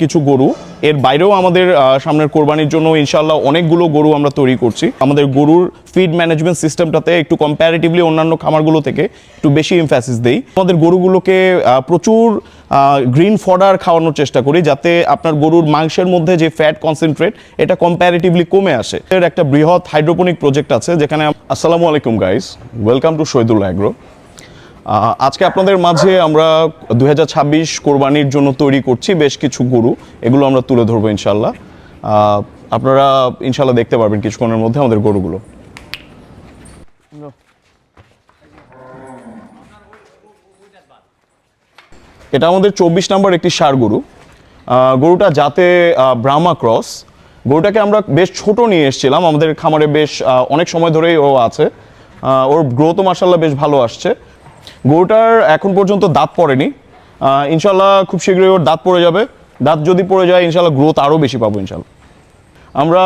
কিছু গরু এর বাইরেও আমাদের সামনের কোরবানির জন্য ইনশাআল্লাহ অনেকগুলো গরু আমরা তৈরি করছি। আমাদের গরুর ফিড ম্যানেজমেন্ট সিস্টেমটাতে একটু কম্প্যারেটিভলি অন্যান্য খামারগুলো থেকে একটু বেশি এমফ্যাসিস দেই। আমাদের গরুগুলোকে প্রচুর গ্রিন ফডার খাওয়ানোর চেষ্টা করি, যাতে আপনার গরুর মাংসের মধ্যে যে ফ্যাট কনসেন্ট্রেট এটা কম্প্যারেটিভলি কমে আসে। এর একটা বৃহৎ হাইড্রোপনিক প্রজেক্ট আছে যেখানে। আসসালামু আলাইকুম guys, welcome to Shahidullah agro. আজকে আপনাদের মাঝে আমরা 2026 কোরবানির জন্য তৈরি করছি বেশ কিছু গরু, এগুলো আমরা তুলে ধরবো ইনশাল্লাহ। আপনারা ইনশাল্লাহ দেখতে পারবেন কিছুক্ষণের মধ্যে আমাদের গরুগুলো। এটা আমাদের 24 নম্বর একটি ষাঁড় গরু। গরুটা জাতে ব্রাহ্মা ক্রস। গরুটাকে আমরা বেশ ছোট নিয়ে এসেছিলাম, আমাদের খামারে বেশ অনেক সময় ধরেই ও আছে। ওর গ্রোথও মাশাআল্লাহ বেশ ভালো আসছে। গরুটার এখন পর্যন্ত দাঁত পড়েনি, ইনশাল্লাহ খুব শীঘ্রই ওর দাঁত পড়ে যাবে। দাঁত যদি পড়ে যায় ইনশাল্লাহ গ্রোথ আরও বেশি পাবো ইনশাল্লাহ। আমরা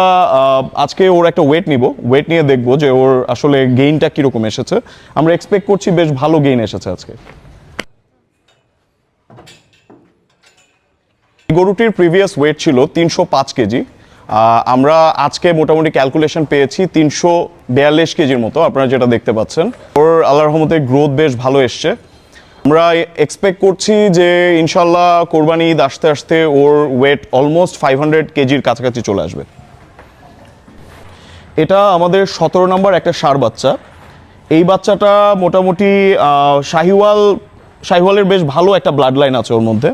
আজকে ওর একটা ওয়েট নিব, ওয়েট নিয়ে দেখবো যে ওর আসলে গেইনটা কীরকম এসেছে। আমরা এক্সপেক্ট করছি বেশ ভালো গেইন এসেছে আজকে। গরুটির প্রিভিয়াস ওয়েট ছিল 305 কেজি। আমরা আজকে মোটামুটি ক্যালকুলেশন পেয়েছি 342 কেজির মতো, আপনারা যেটা দেখতে পাচ্ছেন। ওর আল্লাহর রহমতে গ্রোথ বেশ ভালো এসছে। আমরা এক্সপেক্ট করছি যে ইনশাল্লাহ কোরবানি ঈদ আসতে আসতে ওর ওয়েট অলমোস্ট 500 কেজির কাছাকাছি চলে আসবে। এটা আমাদের 17 নম্বর একটা ষাঁড় বাচ্চা। এই বাচ্চাটা মোটামুটি শাহিওয়ালের বেশ ভালো একটা ব্লাড লাইন আছে ওর মধ্যে।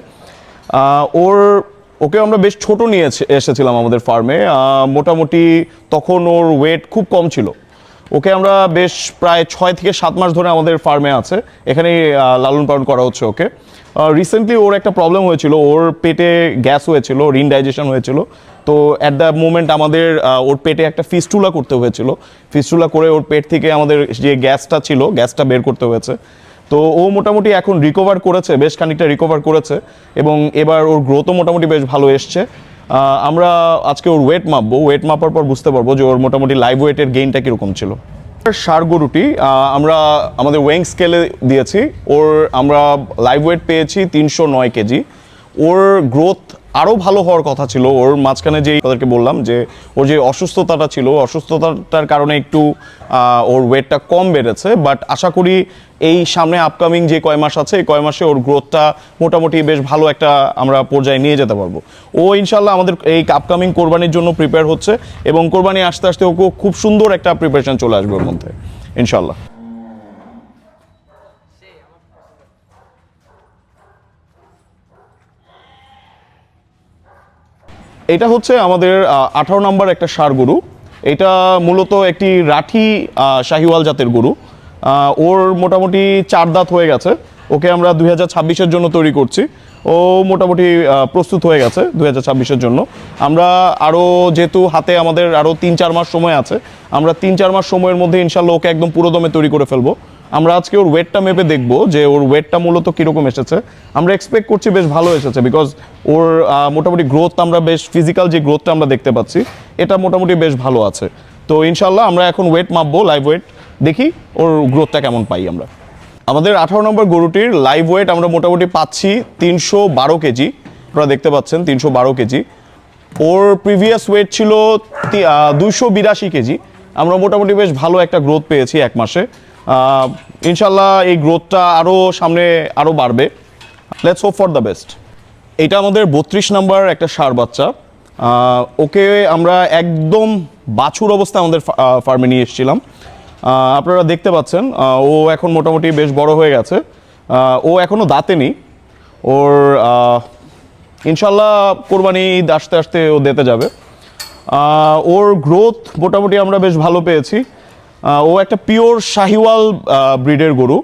ওকে আমরা বেশ ছোট নিয়ে এসেছিলাম আমাদের ফার্মে। মোটামুটি তখন ওর ওয়েট খুব কম ছিল। ওকে আমরা বেশ প্রায় 6 থেকে 7 মাস ধরে আমাদের ফার্মে আছে, এখানেই লালন পালন করা হচ্ছে ওকে। রিসেন্টলি ওর একটা প্রবলেম হয়েছিল, ওর পেটে গ্যাস হয়েছিল, ওর ইনডাইজেশন হয়েছিল। তো অ্যাট দ্য মোমেন্ট আমাদের ওর পেটে একটা ফিস্টুলা করতে হয়েছিল। ফিস্টুলা করে ওর পেট থেকে আমাদের যে গ্যাসটা ছিল গ্যাসটা বের করতে হয়েছে। তো ও মোটামুটি এখন রিকভার করেছে, বেশ খানিকটা রিকভার করেছে, এবং এবার ওর গ্রোথও মোটামুটি বেশ ভালো এসছে। আমরা আজকে ওর ওয়েট মাপবো, ওয়েট মাপার পর বুঝতে পারবো যে ওর মোটামুটি লাইভ ওয়েটের গেইনটা কীরকম ছিল। ষাঁড় গরুটি আমরা আমাদের ওয়েং স্কেলে দিয়েছি, ওর আমরা লাইভ ওয়েট পেয়েছি 309 কেজি। ওর গ্রোথ আরও ভালো হওয়ার কথা ছিল। ওর মাঝখানে যেই তাদেরকে বললাম যে ওর যে অসুস্থতাটা ছিল, অসুস্থতাটার কারণে একটু ওর ওয়েটটা কম বেড়েছে। বাট আশা করি এই সামনে আপকামিং যে কয় মাস আছে এই কয় মাসে ওর গ্রোথটা মোটামুটি বেশ ভালো একটা আমরা পর্যায়ে নিয়ে যেতে পারবো। ও ইনশাল্লাহ আমাদের এই আপকামিং কোরবানির জন্য প্রিপেয়ার হচ্ছে, এবং কোরবানি আসতে আসতে ওকে খুব সুন্দর একটা প্রিপারেশন চলে আসবে ওর মধ্যে ইনশাল্লাহ। এটা হচ্ছে আমাদের 18 নম্বর একটা ষাঁড় গরু। এটা মূলত একটি রাঠি শাহিওয়াল জাতের গরু। ওর মোটামুটি 4 দাঁত হয়ে গেছে। ওকে আমরা 2026-এর জন্য তৈরি করছি। ও মোটামুটি প্রস্তুত হয়ে গেছে 2026-এর জন্য। আমরা আরও যেহেতু হাতে আমাদের আরও 3-4 মাস সময় আছে, আমরা 3-4 মাস সময়ের মধ্যে ইনশাল্লাহ ওকে একদম পুরোদমে তৈরি করে ফেলবো। আমরা আজকে ওর ওয়েটটা মেপে দেখবো যে ওর ওয়েটটা মূলত কীরকম এসেছে। আমরা এক্সপেক্ট করছি বেশ ভালো এসেছে, বিকজ ওর মোটামুটি গ্রোথ আমরা বেশ ফিজিক্যাল যে গ্রোথটা আমরা দেখতে পাচ্ছি এটা মোটামুটি বেশ ভালো আছে। তো ইনশাল্লাহ আমরা এখন ওয়েট মাপবো, লাইভ ওয়েট দেখি ওর গ্রোথটা কেমন পাই আমরা। আমাদের 18 নম্বর গরুটির লাইভ ওয়েট আমরা মোটামুটি পাচ্ছি 312 কেজি। আপনারা দেখতে পাচ্ছেন 312 কেজি। ওর প্রিভিয়াস ওয়েট ছিল 282 কেজি। আমরা মোটামুটি বেশ ভালো একটা গ্রোথ পেয়েছি এক মাসে। ইনশাল্লাহ এই গ্রোথটা আরও সামনে আরও বাড়বে। Let's hope for the best. এটা আমাদের 32 নম্বর একটা ষাঁড় বাচ্চা। ওকে আমরা একদম বাছুর অবস্থায় আমাদের ফার্মে নিয়ে এসেছিলাম। আপনারা দেখতে পাচ্ছেন ও এখন মোটামুটি বেশ বড় হয়ে গেছে। ও এখনও দাঁতে নেই। ওর ইনশাল্লাহ কোরবানি ঈদ আসতে আসতে ও দিতে যাবে। ওর গ্রোথ মোটামুটি আমরা বেশ ভালো পেয়েছি। ও একটা পিওর শাহিওয়াল ব্রিডের গরু,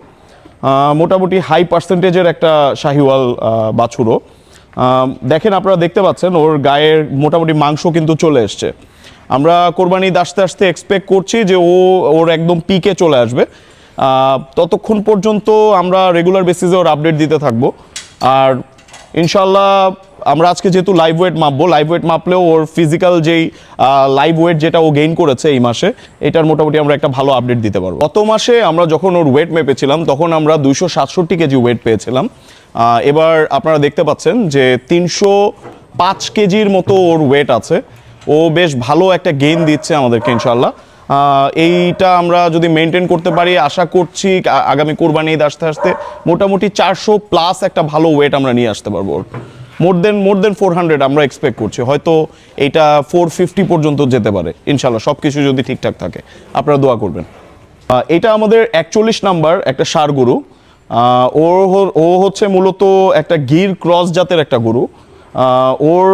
মোটামুটি হাই পার্সেন্টেজের একটা শাহিওয়াল বাছুরও। দেখেন আপনারা দেখতে পাচ্ছেন ওর গায়ের মোটামুটি মাংস কিন্তু চলে এসছে। আমরা কোরবানি ঈদ আসতে আসতে এক্সপেক্ট করছি যে ওর একদম পিকে চলে আসবে। ততক্ষণ পর্যন্ত আমরা রেগুলার বেসিসে ওর আপডেট দিতে থাকবো। আর ইনশাল্লাহ আমরা আজকে যেহেতু লাইভ ওয়েট মাপবো, লাইভ ওয়েট মাপলেও ওর ফিজিক্যাল যেই লাইভ ওয়েট যেটা ও গেইন করেছে এই মাসে, এটার মোটামুটি আমরা একটা ভালো আপডেট দিতে পারবো। গত মাসে আমরা যখন ওর ওয়েট মেপেছিলাম তখন আমরা 267 কেজি ওয়েট পেয়েছিলাম। এবার আপনারা দেখতে পাচ্ছেন যে 5 কেজির মতো ওর ওয়েট আছে। ও বেশ ভালো একটা গেইন দিচ্ছে আমাদেরকে ইনশাল্লাহ। এইটা আমরা যদি মেনটেন করতে পারি, আশা করছি আগামী কোরবানি ঈদ আসতে আসতে মোটামুটি 400+ একটা ভালো ওয়েট আমরা নিয়ে আসতে পারবো। মোর দেন 400 আমরা এক্সপেক্ট করছি, হয়তো এটা 450 পর্যন্ত যেতে পারে ইনশাল্লাহ, সব কিছু যদি ঠিকঠাক থাকে। আপনারা দোয়া করবেন। এটা আমাদের 41 নাম্বার একটা ষাঁড় গরু। ও হচ্ছে মূলত একটা গির ক্রস জাতের একটা গরু। ওর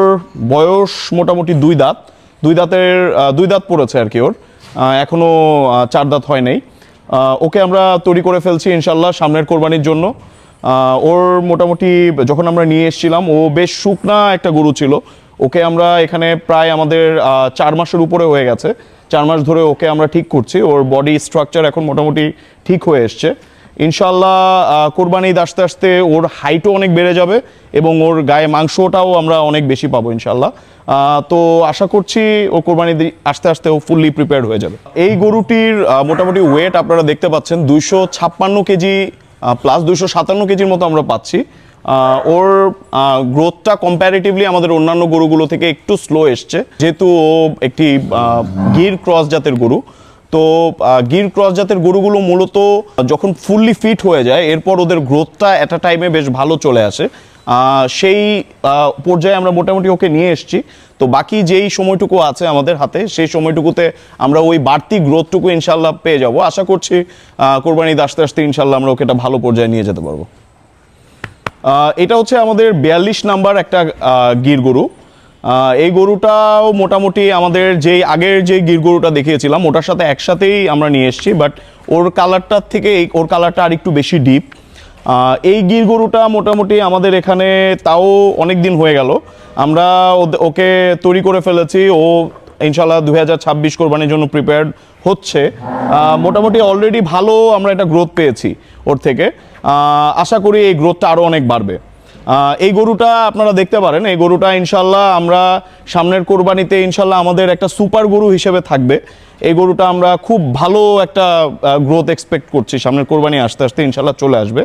বয়স মোটামুটি 2 দাঁত, 2 দাঁত পড়েছে আর কি। ওর এখনও 4 দাঁত হয় নাই। ওকে আমরা তৈরি করে ফেলছি ইনশাল্লাহ সামনের কোরবানির জন্য। ওর মোটামুটি যখন আমরা নিয়ে এসেছিলাম, ও বেশ শুকনা একটা গরু ছিল। ওকে আমরা এখানে প্রায় আমাদের 4 মাসের উপরে হয়ে গেছে, 4 মাস ধরে ওকে আমরা ঠিক করছি। ওর বডি স্ট্রাকচার এখন মোটামুটি ঠিক হয়ে এসছে ইনশাল্লাহ। কোরবানি ঈদ আসতে আসতে ওর হাইটও অনেক বেড়ে যাবে এবং ওর গায়ে মাংসটাও আমরা অনেক বেশি পাবো ইনশাল্লাহ। তো আশা করছি ও কোরবানি আসতে আসতে ও ফুললি প্রিপেয়ার্ড হয়ে যাবে। এই গরুটির মোটামুটি ওয়েট আপনারা দেখতে পাচ্ছেন 256 কেজি প্লাস 257 কেজির মতো আমরা পাচ্ছি। ওর গ্রোথটা কম্প্যারেটিভলি আমাদের অন্যান্য গরুগুলো থেকে একটু স্লো এসছে, যেহেতু ও একটি গির ক্রস জাতের গরু। তো গির ক্রস জাতের গরুগুলো মূলত যখন ফুললি ফিট হয়ে যায়, এরপর ওদের গ্রোথটা অ্যাট আ টাইমে বেশ ভালো চলে আসে। সেই পর্যায়ে আমরা মোটামুটি ওকে নিয়ে এসেছি। তো বাকি যেই সময়টুকু আছে আমাদের হাতে, সেই সময়টুকুতে আমরা ওই বাড়তি গ্রোথটুকু ইনশাল্লাহ পেয়ে যাব। আশা করছি কোরবানি ঈদ আসতে আসতে ইনশাল্লাহ আমরা ওকে একটা ভালো পর্যায়ে নিয়ে যেতে পারবো। এটা হচ্ছে আমাদের 42 নাম্বার একটা গির গরু। এই গরুটাও মোটামুটি আমাদের যেই আগের যে গির গরুটা দেখিয়েছিলাম ওটার সাথে একসাথেই আমরা নিয়ে এসেছি, বাট ওর কালারটার থেকে ওর কালারটা আর একটু বেশি ডিপ। এই গির গরুটা মোটামুটি আমাদের এখানে তাও অনেক দিন হয়ে গেল, আমরা ওকে তৈরি করে ফেলেছি। ও ইনশাল্লাহ 2026 কোরবানির জন্য প্রিপেয়ার্ড হচ্ছে। মোটামুটি অলরেডি ভালো আমরা একটা গ্রোথ পেয়েছি ওর থেকে। আশা করি এই গ্রোথটা আরও অনেক বাড়বে। এই গরুটা আপনারা দেখতে পারেন, এই গরুটা ইনশাল্লাহ আমরা সামনের কোরবানিতে ইনশাল্লাহ আমাদের একটা সুপার গরু হিসেবে থাকবে। এই গরুটা আমরা খুব ভালো একটা গ্রোথ এক্সপেক্ট করছি, সামনের কোরবানি আসতে আসতে ইনশাল্লাহ চলে আসবে।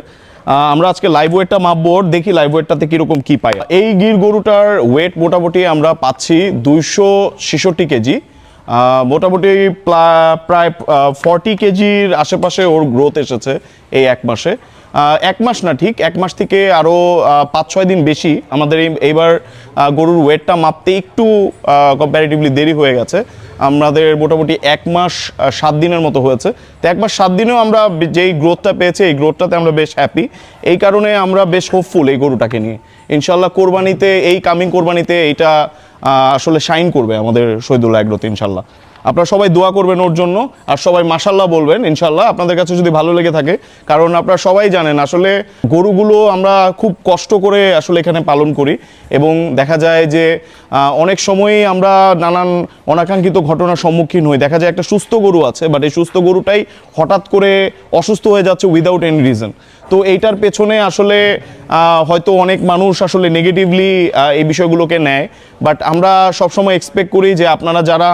আমরা আজকে লাইভ ওয়েটটা মাপবো, দেখি লাইভ ওয়েটটাতে কীরকম কী পাই। এই গির গরুটার ওয়েট মোটামুটি আমরা পাচ্ছি 266 কেজি। মোটামুটি প্রায় 40 কেজির আশেপাশে ওর গ্রোথ এসেছে এই 1 মাসে। 1 মাস না, ঠিক 1 মাস থেকে আরও 5-6 দিন বেশি আমাদের এইবার গরুর ওয়েটটা মাপতে একটু কম্প্যারেটিভলি দেরি হয়ে গেছে। আমাদের মোটামুটি 1 মাস 7 দিনের মতো হয়েছে। তো 1 মাস 7 দিনেও আমরা যেই গ্রোথটা পেয়েছি, এই গ্রোথটাতে আমরা বেশ হ্যাপি। এই কারণে আমরা বেশ হোপফুল এই গরুটাকে নিয়ে। ইনশাল্লাহ কোরবানিতে, এই কামিং কোরবানিতে এইটা আসলে শাইন করবে আমাদের শহীদুল্লাহ এগ্রোতে ইনশাল্লাহ। আপনারা সবাই দোয়া করবেন ওর জন্য, আর সবাই মাশাল্লাহ বলবেন ইনশাল্লাহ আপনাদের কাছে যদি ভালো লেগে থাকে। কারণ আপনারা সবাই জানেন আসলে গরুগুলো আমরা খুব কষ্ট করে আসলে এখানে পালন করি, এবং দেখা যায় যে অনেক সময়ই আমরা নানান অনাকাঙ্ক্ষিত ঘটনার সম্মুখীন হই। দেখা যায় একটা সুস্থ গরু আছে, বাট এই সুস্থ গরুটাই হঠাৎ করে অসুস্থ হয়ে যাচ্ছে উইদাউট এনি রিজন। তো এইটার পেছনে আসলে হয়তো অনেক মানুষ আসলে নেগেটিভলি এই বিষয়গুলোকে নেয়, বাট আমরা সবসময় এক্সপেক্ট করি যে আপনারা যারা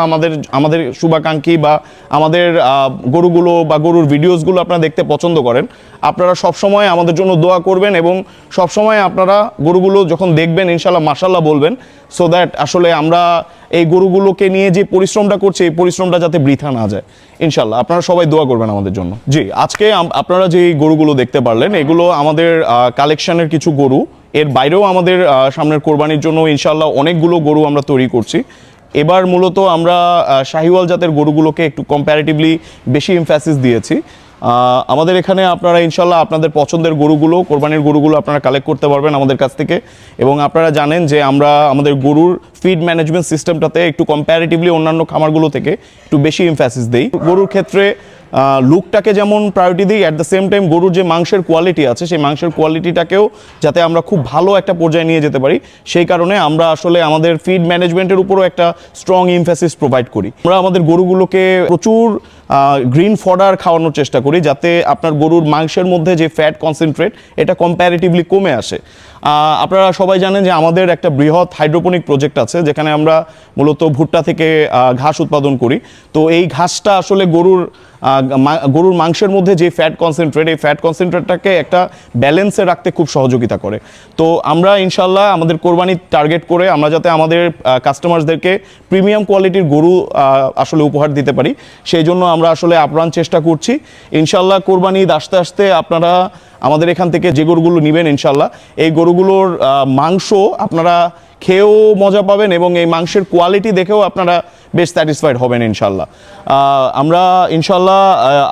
আমাদের শুভাকাঙ্ক্ষী বা আমাদের গরুগুলো বা গরুর ভিডিওসগুলো আপনারা দেখতে পছন্দ করেন, আপনারা সবসময় আমাদের জন্য দোয়া করবেন, এবং সবসময় আপনারা গরুগুলো যখন দেখবেন ইনশাল্লাহ মাশাল্লাহ বলবেন, সো দ্যাট আসলে আমরা এই গরুগুলোকে নিয়ে যে পরিশ্রমটা করছি, এই পরিশ্রমটা যাতে বৃথা না যায় ইনশাল্লাহ। আপনারা সবাই দোয়া করবেন আমাদের জন্য। জি, আজকে আপনারা যে গরুগুলো দেখতে পারলেন, এগুলো আমাদের কালেকশনের কিছু গরু। এর বাইরেও আমাদের সামনের কোরবানির জন্য ইনশাল্লাহ অনেকগুলো গরু আমরা তৈরি করছি। এবার মূলত আমরা শাহিওয়াল জাতের গরুগুলোকে একটু কম্প্যারেটিভলি বেশি এমফ্যাসিস দিয়েছি। আমাদের এখানে আপনারা ইনশাল্লাহ আপনাদের পছন্দের গরুগুলো, কোরবানির গরুগুলো আপনারা কালেক্ট করতে পারবেন আমাদের কাছ থেকে। এবং আপনারা জানেন যে আমরা আমাদের গরুর ফিড ম্যানেজমেন্ট সিস্টেমটাতে একটু কম্প্যারেটিভলি অন্যান্য খামারগুলো থেকে একটু বেশি এমফ্যাসিস দিই। গরুর ক্ষেত্রে লুকটাকে যেমন প্রায়োরিটি দিই, অ্যাট দ্য সেম টাইম গরুর যে মাংসের কোয়ালিটি আছে, সেই মাংসের কোয়ালিটিটাকেও যাতে আমরা খুব ভালো একটা পর্যায়ে নিয়ে যেতে পারি, সেই কারণে আমরা আসলে আমাদের ফিড ম্যানেজমেন্টের উপরও একটা স্ট্রং এমফ্যাসিস প্রোভাইড করি। আমরা আমাদের গরুগুলোকে প্রচুর গ্রিন ফডার খাওয়ানোর চেষ্টা করি, যাতে আপনার গরুর মাংসের মধ্যে যে ফ্যাট কনসেন্ট্রেট এটা কম্প্যারেটিভলি কমে আসে। আপনারা সবাই জানেন যে আমাদের একটা বৃহৎ হাইড্রোপনিক প্রজেক্ট আছে, যেখানে আমরা মূলত ভুট্টা থেকে ঘাস উৎপাদন করি। তো এই ঘাসটা আসলে গরুর মাংসের মধ্যে যে ফ্যাট কনসেন্ট্রেট, এই ফ্যাট কনসেন্ট্রেটটাকে একটা ব্যালেন্সে রাখতে খুব সহযোগিতা করে। তো আমরা ইনশাল্লাহ আমাদের কোরবানি টার্গেট করে আমরা যাতে আমাদের কাস্টমারসদেরকে প্রিমিয়াম কোয়ালিটির গরু আসলে উপহার দিতে পারি, সেই জন্য আমরা আসলে আপ্রাণ চেষ্টা করছি। ইনশাল্লাহ কোরবানি ঈদ আসতে আসতে আপনারা আমাদের এখান থেকে যে গরুগুলো নেবেন, ইনশাল্লাহ এই গরুগুলোর মাংস আপনারা খেয়েও মজা পাবেন এবং এই মাংসের কোয়ালিটি দেখেও আপনারা বেশ স্যাটিসফাইড হবেন ইনশাল্লাহ। আমরা ইনশাল্লাহ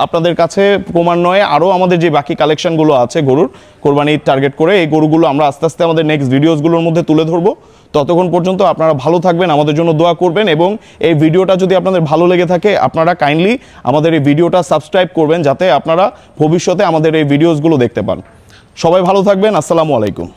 আপনাদের কাছে ক্রমান্বয়ে আরও আমাদের যে বাকি কালেকশনগুলো আছে গরুর কোরবানির টার্গেট করে, এই গরুগুলো আমরা আস্তে আস্তে আমাদের নেক্সট ভিডিওসগুলোর মধ্যে তুলে ধরবো। ততক্ষণ পর্যন্ত আপনারা ভালো থাকবেন, আমাদের জন্য দোয়া করবেন, এবং এই ভিডিওটা যদি আপনাদের ভালো লেগে থাকে আপনারা কাইন্ডলি আমাদের এই ভিডিওটা সাবস্ক্রাইব করবেন, যাতে আপনারা ভবিষ্যতে আমাদের এই ভিডিওসগুলো দেখতে পান। সবাই ভালো থাকবেন। আসসালামু আলাইকুম।